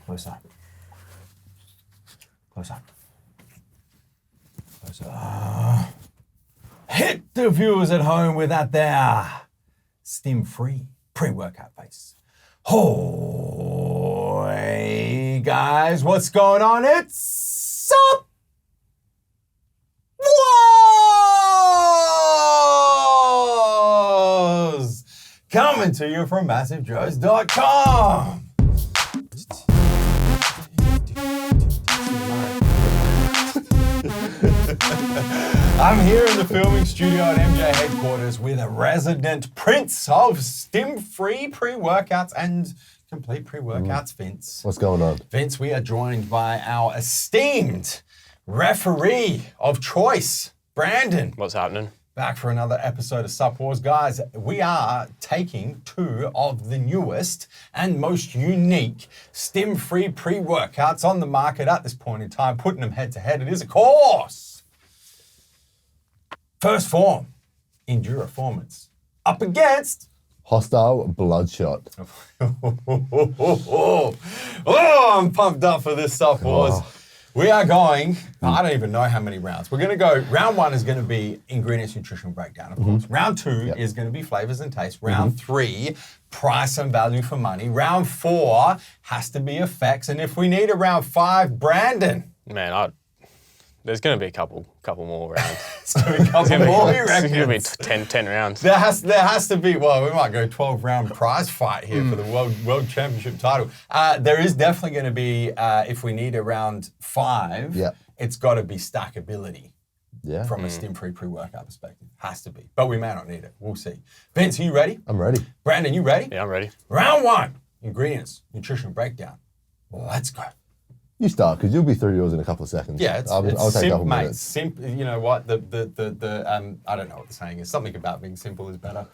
Close up. Close up. Close up. Hit the viewers at home with that there stim-free pre-workout face. Oh, hey guys, what's going on? It's SUPPWARS! Coming to you from MassiveJoes.com. I'm here in the filming studio at MJ headquarters with a resident prince of stim-free pre-workouts and complete pre-workouts, Vince. What's going on? Vince, we are joined by our esteemed referee of choice, Brandon. What's happening? Back for another episode of SUPPWARS. Guys, we are taking two of the newest and most unique stim-free pre-workouts on the market at this point in time, putting them head-to-head. It is, of course, first Phorm Endura-Formance up against Hosstile Bloodshot. I'm pumped up for this SUPPWARS. Oh. We are going, I don't even know how many rounds. We're going to go, round one is going to be ingredients, nutritional breakdown, of course. Round two is going to be flavors and taste. Round three, price and value for money. Round four has to be effects. And if we need a round five, Brandon. Man, there's going to be a couple more rounds. It's going to be a couple more, you reckon? It's going to be 10 rounds. There has to be, well, we might go 12-round prize fight here for the World Championship title. There is definitely going to be, if we need a round five, it's got to be stackability from a stim-free pre-workout perspective. Has to be. But we may not need it. We'll see. Vince, are you ready? I'm ready. Brandon, you ready? Yeah, I'm ready. Round one, ingredients, nutritional breakdown. Let's go. You start, because you'll be through yours in a couple of seconds. Yeah, it's I'll take a couple minutes. You know what? I don't know what the saying is. Something about being simple is better.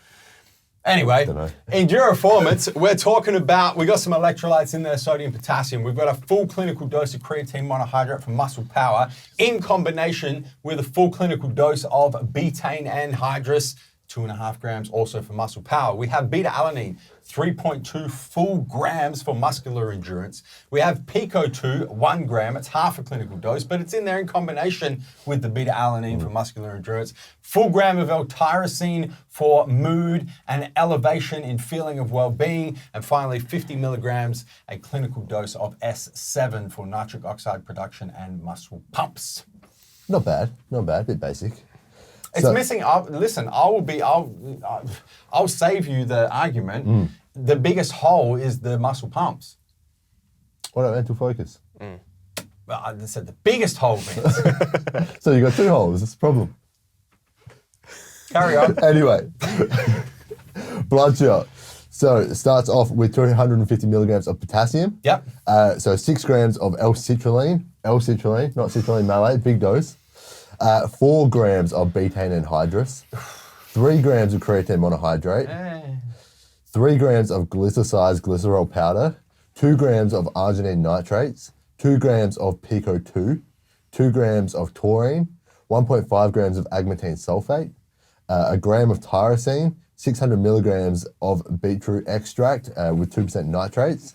Anyway, Endura-Formance, we're talking about, we got some electrolytes in there, sodium, potassium. We've got a full clinical dose of creatine monohydrate for muscle power in combination with a full clinical dose of betaine anhydrous, 2.5 grams also for muscle power. We have beta-alanine, 3.2 full grams for muscular endurance. We have Pico-2, 1 gram. It's half a clinical dose, but it's in there in combination with the beta-alanine for muscular endurance. Full gram of L-tyrosine for mood and elevation in feeling of well-being. And finally, 50 milligrams, a clinical dose of S7 for nitric oxide production and muscle pumps. Not bad, a bit basic. It's missing. Listen, I'll save you the argument. The biggest hole is the muscle pumps. What about mental focus? Well, I said the biggest hole, Vince. So you got two holes. That's the problem. Carry on. Anyway, Bloodshot. So it starts off with 250 milligrams of potassium. Yep. So 6 grams of L-citrulline, not citrulline malate, big dose. 4 grams of betaine anhydrous, 3 grams of creatine monohydrate, 3 grams of glycosized glycerol powder, 2 grams of arginine nitrates, 2 grams of Pico-2, 2 grams of taurine, 1.5 grams of agmatine sulfate, a gram of tyrosine, 600 milligrams of beetroot extract with 2% nitrates.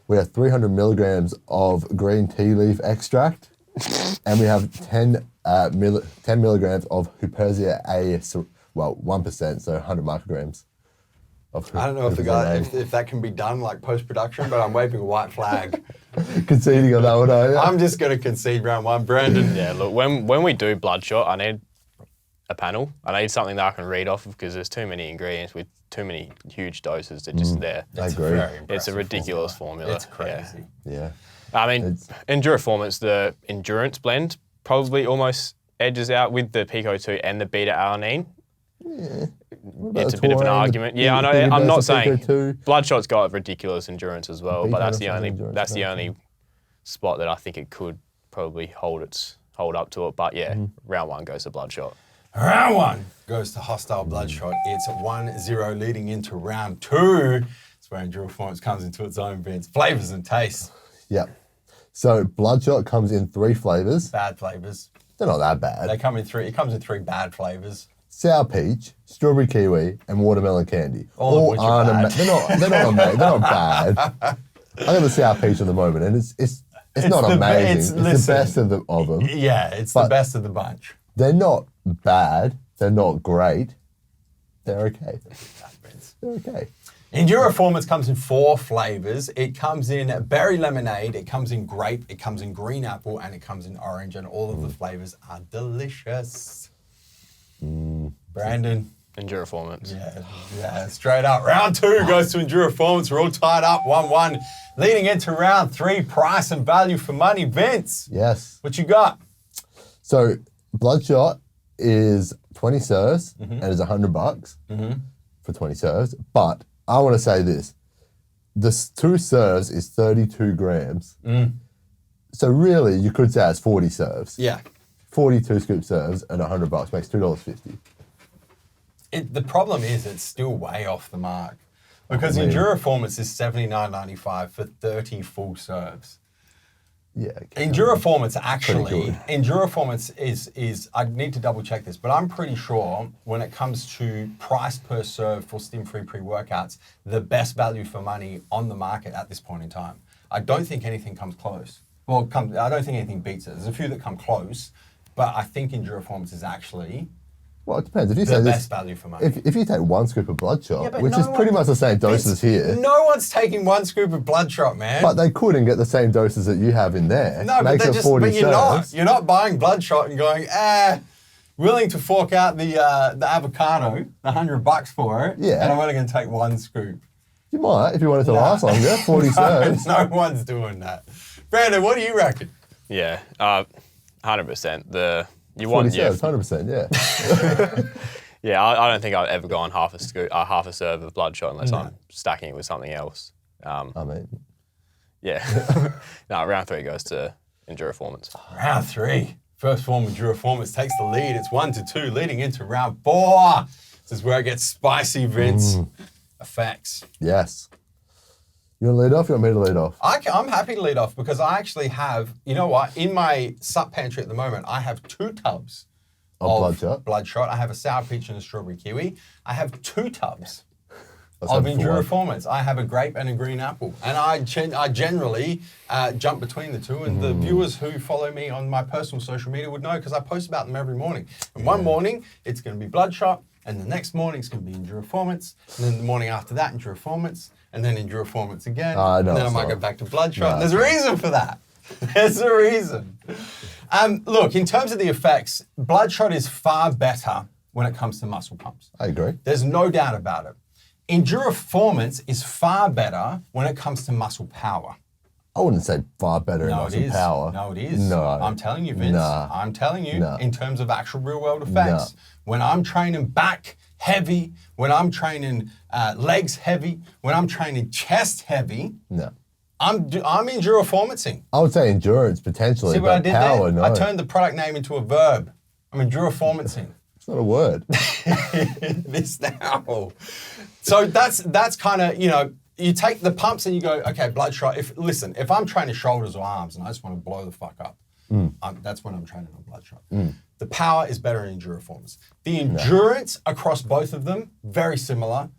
We have 300 milligrams of green tea leaf extract, and we have 10 milligrams of Huperzia A, 1%, so 100 micrograms. I don't know if that can be done like post-production, but I'm waving a white flag. Conceding on that one, are you? I'm just going to concede round one, Brandon. Yeah, look, when we do Bloodshot, I need a panel. I need something that I can read off of because there's too many ingredients with too many huge doses that just there. I agree. It's a ridiculous formula. It's crazy. Yeah. I mean, Endura-Formance, the endurance blend probably almost edges out with the Pico-2 and the beta-alanine. Yeah. It's a bit of an argument. Yeah, I know. I'm not saying Bloodshot's got ridiculous endurance as well, but that's the only spot that I think it could probably hold up to it. But yeah, round one goes to Bloodshot. Round one goes to Hosstile Bloodshot. It's 1-0 leading into round two. That's where Endura-Formance comes into its own, Vince. Flavors and tastes. Yep. So Bloodshot comes in 3 flavors. Bad flavors. They're not that bad. They come in 3. It comes in 3 bad flavors. Sour peach, strawberry kiwi, and watermelon candy. All of which are bad. They're not bad. I got the Sour Peach at the moment, and it's not amazing. It's the best of them. Yeah, it's the best of the bunch. They're not bad. They're not great. They're okay. They're okay. Endura-Formance comes in 4 flavors. It comes in berry lemonade, it comes in grape, it comes in green apple, and it comes in orange, and all of the flavors are delicious. Brandon. Endura-Formance. Yeah, straight up. Round 2 goes to Endura-Formance. We're all tied up 1-1. Leading into round 3, price and value for money. Vince. Yes. What you got? So Bloodshot is 20 serves and is $100 for 20 serves. But I want to say this. The 2 serves is 32 grams. So really, you could say it's 40 serves. Yeah. 42 scoop serves and $100 makes $2.50. The problem is it's still way off the mark because Endura-Formance is $79.95 for 30 full serves. Yeah. Endura-Formance actually, Endura-Formance is, I need to double check this, but I'm pretty sure when it comes to price per serve for stim-free pre-workouts, the best value for money on the market at this point in time. I don't think anything comes close. Well, I don't think anything beats it. There's a few that come close, but I think Endura-Formance is actually well, it depends. If you say best value for money. If you take 1 scoop of Bloodshot, which is pretty much the same doses here. No one's taking 1 scoop of Bloodshot, man. But they couldn't get the same doses that you have in there. No, makes but, it 40 you're not. serves. You're not buying Bloodshot and going, willing to fork out the avocado, $100 for it, and I'm only going to take 1 scoop. You might, if you want it to last longer, 40 serves. No one's doing that. Brandon, what do you reckon? Yeah, 100%. You 40 want serves, 100%, yeah. Yeah, I don't think I'd ever go on half a serve of Bloodshot unless I'm stacking it with something else. I mean, yeah. No, round 3 goes to Endura-Formance. Round 3. First form Endura-Formance takes the lead. It's 1-2 leading into round 4. This is where it gets spicy, Vince. Effects. Yes. You want to lead off? You want me to lead off? I'm happy to lead off because I actually have, you know what, in my sup pantry at the moment, I have 2 tubs of Bloodshot. I have a sour peach and a strawberry kiwi. I have 2 tubs of Endura-Formance. I have a grape and a green apple. And I generally jump between the 2. And the viewers who follow me on my personal social media would know because I post about them every morning. And one morning, it's going to be Bloodshot. And the next morning, it's going to be Endura-Formance. And then the morning after that, Endura-Formance. And then Endura-Formance again. And then I might go back to Bloodshot. And there's a reason for that. There's a reason. Look, in terms of the effects, Bloodshot is far better when it comes to muscle pumps. I agree. There's no doubt about it. Endura-Formance is far better when it comes to muscle power. I wouldn't say far better in muscle power. No, it is. No. I'm telling you, Vince. I'm telling you, in terms of actual real-world effects. When I'm training back heavy, when I'm training legs heavy, when I'm training chest heavy, I'm Endura-Formancing. I would say endurance potentially, see what I did power, there? I turned the product name into a verb. I'm Endura-Formancing. It's not a word. It is now. So that's kind of, you take the pumps and you go, okay, Bloodshot, if I'm training shoulders or arms and I just want to blow the fuck up, that's when I'm training on Bloodshot. The power is better in Endura-Formance. The endurance across both of them, very similar.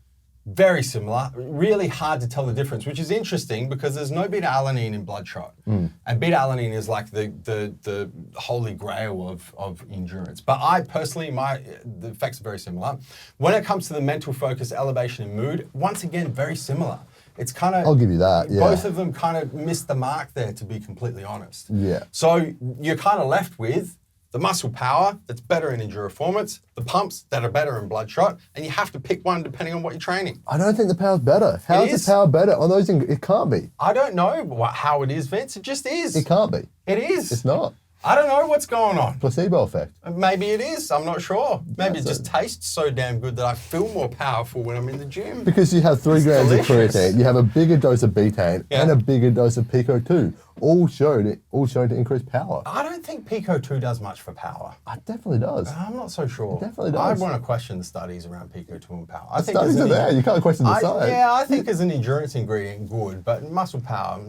Very similar. Really hard to tell the difference, which is interesting because there's no beta-alanine in Bloodshot. And beta-alanine is like the holy grail of endurance. But I personally, the effects are very similar. When it comes to the mental focus, elevation, and mood, once again, very similar. It's kind of... I'll give you that, yeah. Both of them kind of missed the mark there, to be completely honest. Yeah. So you're kind of left with the muscle power that's better in Endura-Formance, the pumps that are better in Bloodshot, and you have to pick one depending on what you're training. I don't think the power's better. How is the power better on those? It can't be. I don't know how it is, Vince. It just is. It can't be. It is. It's not. I don't know what's going on. Placebo effect. Maybe it is. I'm not sure. Maybe it just tastes so damn good that I feel more powerful when I'm in the gym. Because you have 3 grams of creatine, you have a bigger dose of betaine, and a bigger dose of Pico 2, all shown to increase power. I don't think Pico 2 does much for power. It definitely does. I'm not so sure. It definitely does. I want to question the studies around Pico 2 and power. The studies are there. You can't question the science. Yeah, I think as an endurance ingredient, good, but muscle power,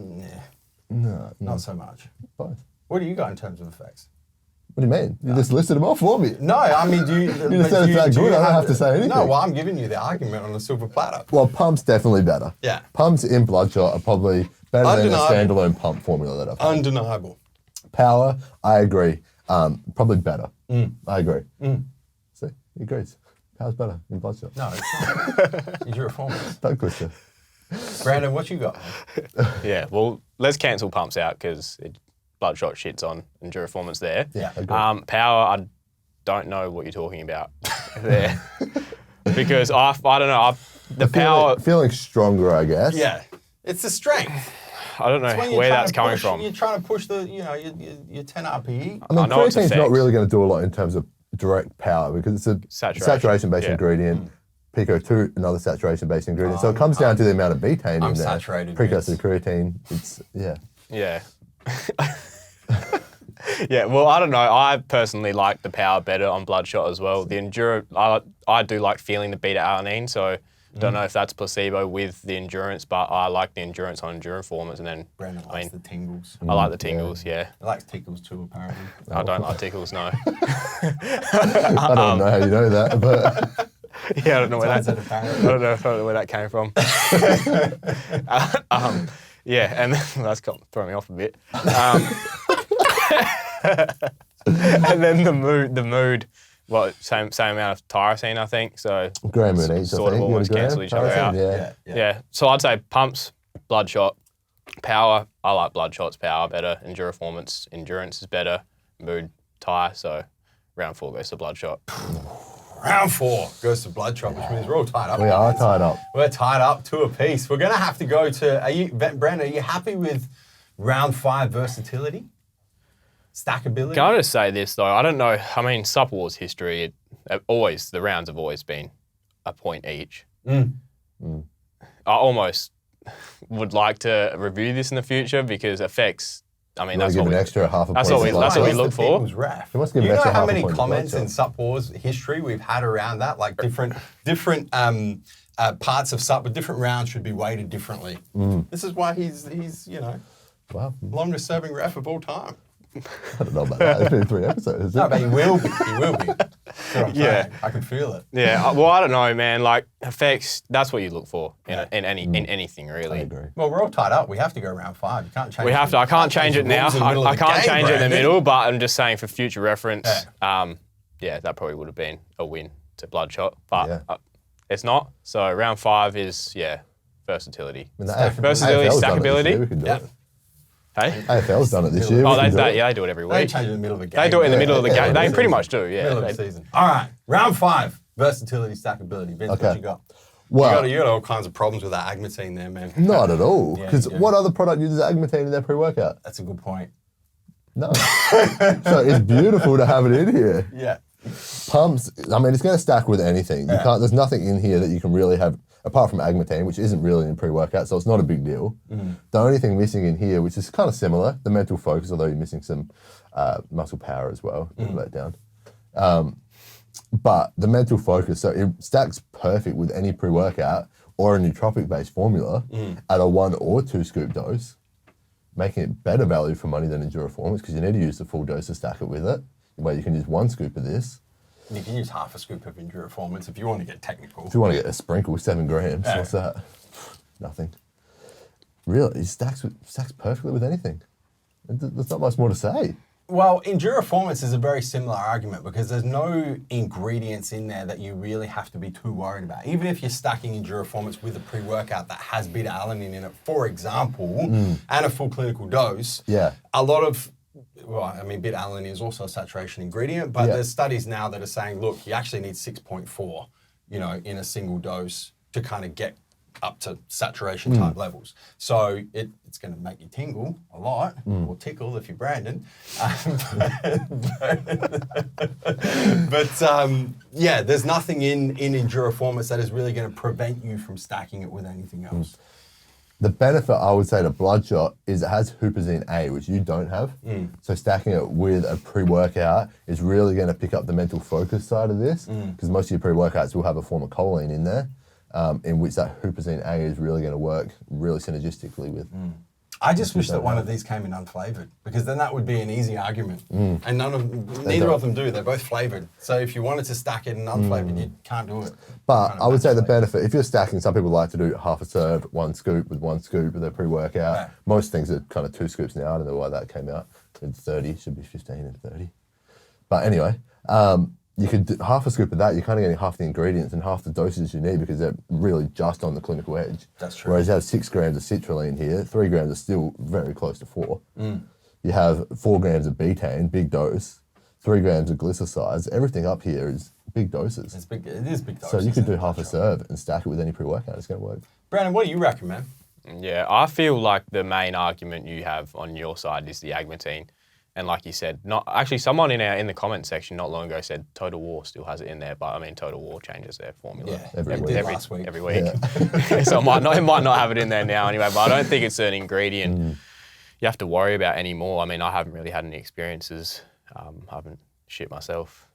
not so much. Both. What do you got in terms of effects? What do you mean? You just listed them off for me. No, I mean, do you... You just said it's that good, I don't have to say anything. No, well, I'm giving you the argument on a silver platter. Well, pump's definitely better. Yeah. Pumps in Bloodshot are probably Better than a standalone pump formula that I've had. Undeniable. Power, I agree. Probably better. I agree. See, he agrees. Power's better in Bloodshot. No, it's not. Endura-Formance. Don't question. Brandon, what you got? Yeah, well, let's cancel pumps out because Bloodshot shits on Endura-Formance there. Yeah. Power, I don't know what you're talking about there. Because I don't know, the power... Feeling stronger, I guess. Yeah. It's the strength. I don't know where that's coming from. You're trying to push the, your 10 RPE. I mean, creatine's not really going to do a lot in terms of direct power because it's a saturation-based ingredient. Pico 2, another saturation-based ingredient. So it comes down to the amount of betaine in there. Saturated. Precursor to creatine. It's, Yeah. Yeah, well, I don't know. I personally like the power better on Bloodshot as well. The Enduro, I do like feeling the beta-alanine, so don't know if that's placebo with the endurance, but I like the endurance on Endura-Formance, and then Brandon likes the tingles. I like the tingles, yeah. He likes tickles too, apparently. I don't like tickles, no. I don't know how you know that, but... Yeah, I don't know where that came from. Yeah, and that's throwing me off a bit. And then the mood. Well, same amount of tyrosine, I think. So gram in each, sort of almost cancel each other out. Yeah. So I'd say pumps, Bloodshot, power. I like Bloodshot's power better. Endura-Formance, endurance is better. Mood, tyre. So round 4 goes to Bloodshot. Round 4 goes to Bloodshot, which means we're all tied up. We are tied up. We're tied up to a piece. We're going to have to go to, Brandon, are you happy with round 5 versatility? Stackability? Can I just say this, though? I don't know. I mean, SUPPWARS history, the rounds have always been a point each. I almost would like to review this in the future because effects... I mean, that's what we extra half a point. That's what we look for. You know how many comments in SUPPWARS history we've had around that? Like different parts of SUP with different rounds should be weighted differently. This is why he's longest serving ref of all time. I don't know about that. It's been 3 episodes. No, but he will be. He will be. I can feel it. Yeah. Well, I don't know, man. Like effects, that's what you look for in anything, really. I agree. Well, we're all tied up. We have to go round 5. You can't change. We have to. I can't change it now. I can't change it in the middle, but I'm just saying for future reference. That probably would have been a win to Bloodshot, but it's not. So round 5 is versatility. Versatility, stackability. Hey? AFL's done it this year. Oh, they do it every week. They change it in the middle of a game. They do it in the middle of the game. They pretty much do, yeah. Middle of the season. All right, round 5, versatility, stackability. Vince, what you got? Well, you got all kinds of problems with that agmatine there, man. Not at all. Because what other product uses agmatine in their pre-workout? That's a good point. No. So it's beautiful to have it in here. Yeah. Pumps, I mean, it's going to stack with anything. You can't. There's nothing in here that you can really have, apart from agmatine, which isn't really in pre-workout, so it's not a big deal. The only thing missing in here, which is kind of similar, the mental focus, although you're missing some muscle power as well, let down. But the mental focus, so it stacks perfect with any pre-workout or a nootropic-based formula at a 1 or 2 scoop dose, making it better value for money than Endura-Formance because you need to use the full dose to stack it with it. Where you can use 1 scoop of this. You can use half a scoop of Endura-Formance if you want to get technical. If you want to get a sprinkle, 7 grams, what's that? Nothing. Really, it stacks perfectly with anything. There's not much more to say. Well, Endura-Formance is a very similar argument because there's no ingredients in there that you really have to be too worried about. Even if you're stacking Endura-Formance with a pre-workout that has beta-alanine in it, for example, and a full clinical dose, a lot of beta-alanine is also a saturation ingredient, but there's studies now that are saying, look, you actually need 6.4, in a single dose to kind of get up to saturation type levels. So it's going to make you tingle a lot, or tickle if you're Brandon. But there's nothing in Endura-Formance that is really going to prevent you from stacking it with anything else. The benefit, I would say, to Bloodshot is it has huperzine A, which you don't have. So stacking it with a pre-workout is really going to pick up the mental focus side of this, because most of your pre-workouts will have a form of choline in there, in which that huperzine A is really going to work really synergistically with. I just wish that one of these came in unflavored, because then that would be an easy argument. And neither of them do. They're both flavored. So if you wanted to stack it in unflavored, you can't do it. But I would say the benefit, if you're stacking, some people like to do half a serve, one scoop with their pre-workout. Right. Most things are kind of 2 scoops now. I don't know why that came out. In 30, should be 15 and 30. But anyway, you could do half a scoop of that. You're kind of getting half the ingredients and half the doses you need, because they're really just on the clinical edge. That's true. Whereas you have 6 grams of citrulline here, 3 grams are still very close to 4. You have 4 grams of betaine, big dose, 3 grams of glycosides. Everything up here is big doses. It is big doses. So you could do half a serve and stack it with any pre-workout. It's going to work. Brandon, what do you reckon, man? Yeah, I feel like the main argument you have on your side is the agmatine. And like you said, someone in the comment section not long ago said Total War still has it in there, but I mean Total War changes their formula every week. Every week. Yeah. So it might not have it in there now anyway, but I don't think it's an ingredient you have to worry about anymore. I mean, I haven't really had any experiences. I haven't shit myself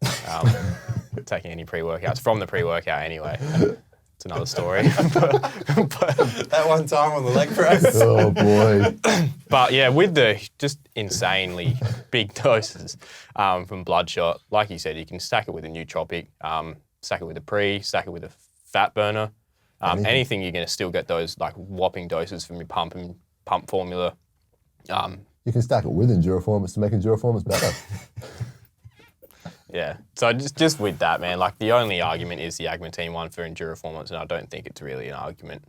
taking any pre-workouts from the pre-workout anyway. It's another story. but that one time on the leg press. Oh boy. But yeah, with the just insanely big doses from Bloodshot, like you said, you can stack it with a nootropic, stack it with a pre, stack it with a fat burner. Anything you're going to still get those like whopping doses from your pump formula. You can stack it with Endura-Formance to make Endura-Formance better. Yeah, so just with that, man, like the only argument is the agmatine one for Endura-Formance, and I don't think it's really an argument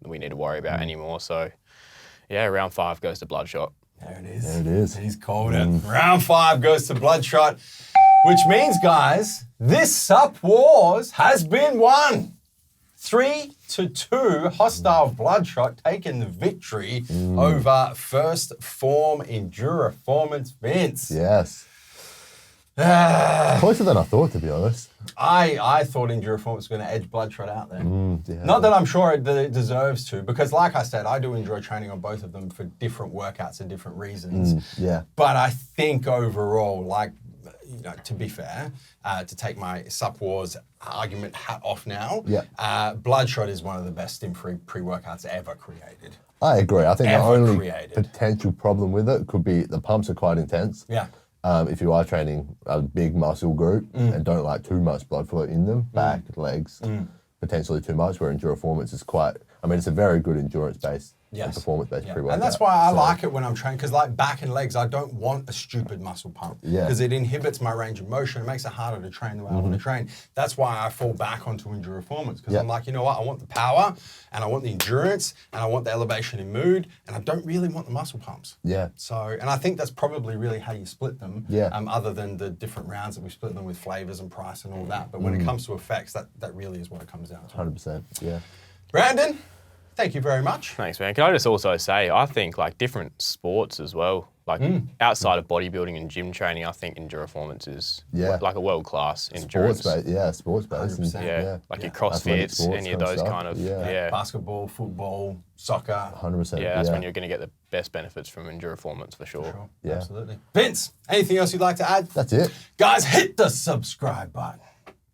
that we need to worry about anymore. So, yeah, round 5 goes to Bloodshot. There it is. There it is. He's called it. Round 5 goes to Bloodshot, which means, guys, this Sup Wars has been won. 3-2, Hosstile Bloodshot taking the victory over first Phorm Endura-Formance. Vince. Yes. Closer than I thought, to be honest. I thought Endura-Formance was going to edge Bloodshot out there. Yeah. Not that I'm sure that it deserves to, because like I said, I do enjoy training on both of them for different workouts and different reasons. Yeah. But I think overall, like, you know, to be fair, to take my Sup Wars argument hat off now, Bloodshot is one of the best stim-free pre-workouts ever created. I agree. I think the only potential problem with it could be the pumps are quite intense. Yeah. If you are training a big muscle group and don't like too much blood flow in them, back, legs, potentially too much, where Endura-Formance is quite, I mean, it's a very good endurance-based and performance-based pre-workout. And that's why I like it when I'm training, because like back and legs, I don't want a stupid muscle pump, because it inhibits my range of motion. It makes it harder to train the way I want to train. That's why I fall back onto Endura-Formance, because I'm like, you know what, I want the power, and I want the endurance, and I want the elevation in mood, and I don't really want the muscle pumps. Yeah. So, and I think that's probably really how you split them, other than the different rounds that we split them with flavors and price and all that. But when it comes to effects, that really is what it comes down to. 100%, yeah. Brandon, thank you very much. Thanks, man. Can I just also say, I think like different sports as well, like outside of bodybuilding and gym training, I think Endura-Formance is like a world-class endurance. Sports-based. Like your CrossFits, any of those kind of, Basketball, football, soccer. 100%. Yeah, that's when you're going to get the best benefits from Endura-Formance for sure. Yeah. Absolutely. Vince, anything else you'd like to add? That's it. Guys, hit the subscribe button.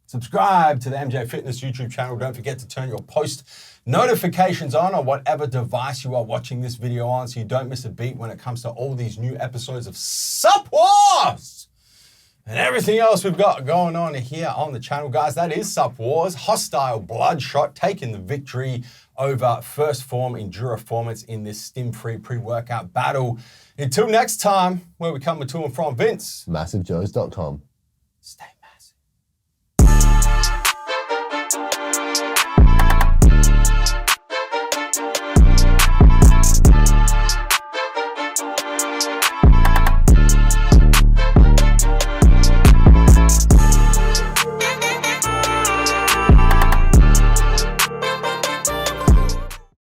Subscribe to the MJ Fitness YouTube channel. Don't forget to turn your post notifications on whatever device you are watching this video on, so you don't miss a beat when it comes to all these new episodes of Sup Wars and everything else we've got going on here on the channel. Guys, that is Sup Wars. Hosstile Bloodshot taking the victory over first Phorm Endura-Formance in this stim-free pre-workout battle. Until next time, where we come to and from, Vince. MassiveJoes.com. Stay